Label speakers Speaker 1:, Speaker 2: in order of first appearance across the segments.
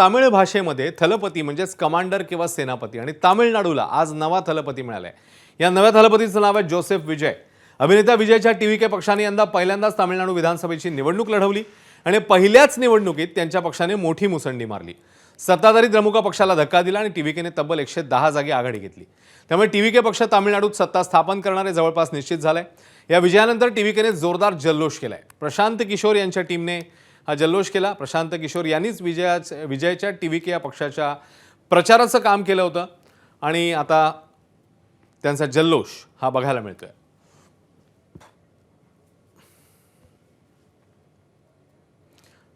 Speaker 1: तामिळ भाषेमध्ये थलपती म्हणजेच कमांडर किंवा सेनापती आणि तामिळनाडूला आज नवा थलपती मिळालाय। या नव्या थलपतीचं नाव आहे जोसेफ विजय। अभिनेता विजयच्या टीव्हीके पक्षाने यंदा पहिल्यांदाच तामिळनाडू विधानसभेची निवडणूक लढवली आणि पहिल्याच निवडणुकीत त्यांच्या पक्षाने मोठी मुसंडी मारली। सत्ताधारी द्रमुक पक्षाला धक्का दिला आणि टीव्हीकेने तब्बल 110 जागी आघाडी घेतली। त्यामुळे टीव्हीके पक्ष तामिळनाडूत सत्ता स्थापन करणारे जवळपास निश्चित झाले। या विजयानंतर टीव्हीकेने जोरदार जल्लोष केलाय। प्रशांत किशोर यांच्या टीमने हा जल्लोष केला। प्रशांत किशोर यांनीच विजयच्या टीव्हीके या पक्षाच्या प्रचाराचं काम केलं होतं आणि आता त्यांचा जल्लोष हा बघायला मिळतोय।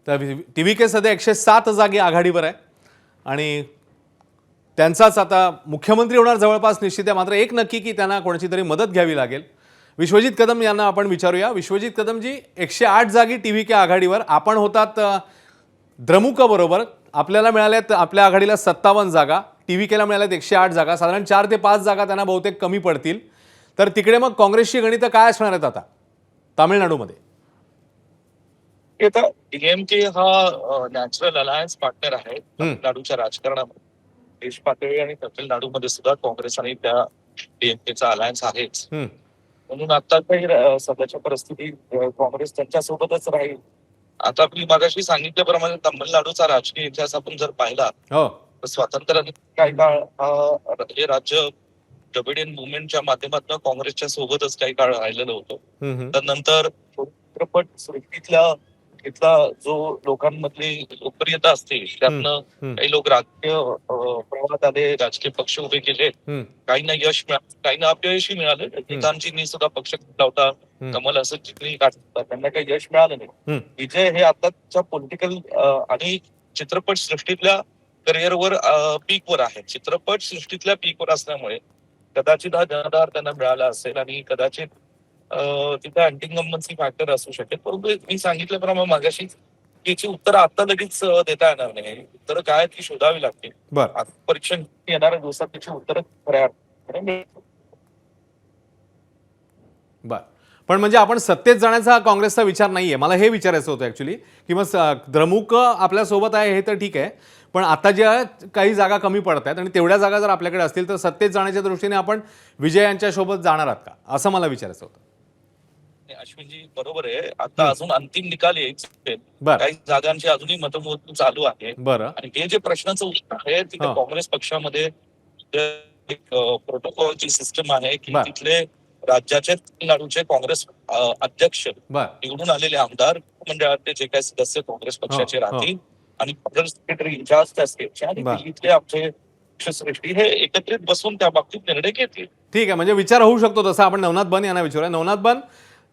Speaker 1: तर टीव्हीके सध्या 107 जागी आघाडीवर आहे आणि त्यांचाच आता मुख्यमंत्री होणार जवळपास निश्चित आहे। मात्र एक नक्की की त्यांना कोणाची तरी मदत घ्यावी लागेल। विश्वजित कदम यांना आपण विचारूया। विश्वजित कदमजी, 108 जागी टीव्हीके आघाडीवर, आपण होतात द्रमुक बरोबर, आपल्याला मिळाल्यात आपल्या आघाडीला 57 जागा, टीव्हीकेला मिळाल्यात 108 जागा, साधारण 4 ते 5 जागा त्यांना बहुतेक कमी पडतील। तर तिकडे मग काँग्रेसची गणितं काय असणार आहेत आता तामिळनाडूमध्ये?
Speaker 2: आता डीएमके हा नॅचरल अलायन्स पार्टनर आहे तामिळनाडूच्या राजकारणामध्ये। देश पातळी आणि तामिळनाडूमध्ये सुद्धा काँग्रेस आणि त्या डीएमकेचा अलायन्स आहेच। म्हणून आता काही सध्याच्या परिस्थितीत काँग्रेस त्यांच्यासोबतच राहील। आता मी मागाशी सांगितल्याप्रमाणे तामिळनाडूचा राजकीय इतिहास आपण जर पाहिला तर स्वातंत्र्यानंतर काही काळ हे राज्य द्रविडियन मुवमेंटच्या माध्यमातून काँग्रेसच्या सोबतच काही काळ राहिलेलं होतं। तर नंतर चित्रपट सृष्टीतला इथला जो लोकांमधली लोकप्रियता असते त्यातनं काही लोक राजकीय प्रवाहात आले, राजकीय पक्ष उभे केले, काहींना यश मिळालं, काहींना अपयशही मिळालं। रजनीकांतजींनी सुद्धा पक्ष काढला होता, कमल हसनजींनी काढला, त्यांना काही यश मिळालं नाही। विजय हे आताच्या पॉलिटिकल आणि चित्रपट सृष्टीतल्या करिअरवर पीकवर आहे। चित्रपट सृष्टीतल्या पीकवर असल्यामुळे कदाचित हा जनाधार त्यांना मिळाला असेल आणि कदाचित तिथे अँटी फॅक्टर असू शकेल। परंतु मी सांगितल्याप्रमाणे मागाशी याची उत्तर आता लगेच देता येणार नाही। उत्तर काय ती शोधावी लागतील। परीक्षण येणाऱ्या दिवसात त्याची उत्तर खऱ्या
Speaker 1: बर, पण म्हणजे आपण सत्तेत जाण्याचा काँग्रेसचा विचार नाहीये, मला हे विचारायचं होतं ऍक्च्युली की मग द्रमुक आपल्या सोबत आहे हे तर ठीक आहे, पण आता ज्या काही जागा कमी पडत आहेत आणि तेवढ्या जागा जर आपल्याकडे असतील तर सत्तेत जाण्याच्या दृष्टीने आपण विजय यांच्या सोबत जाणार आहात का, असं मला विचारायचं होतं।
Speaker 2: अश्विनजी बरोबर आहे। आता अजून अंतिम निकाल यायचे, काही जागांची अजूनही मतमोजणी चालू आहे। आणि हे जे प्रश्नाचं उत्तर आहे तिथे काँग्रेस पक्षामध्ये एक प्रोटोकॉलची सिस्टम आहे की तिथले राज्याचे तामिळनाडूचे काँग्रेस अध्यक्ष निवडून आलेले आमदार मंडळातले जे काही सदस्य काँग्रेस पक्षाचे राहतील आणि जनरल सेक्रेटरी इन्चार्ज त्या स्टेटचे आणि दिल्लीतले आमचे पक्षश्रेष्ठी हे एकत्रित बसून त्या बाबतीत निर्णय घेतील।
Speaker 1: ठीक आहे, म्हणजे विचार होऊ शकतो तसा। आपण नवनाथ बन यांना विचारूया। नवनाथ बन,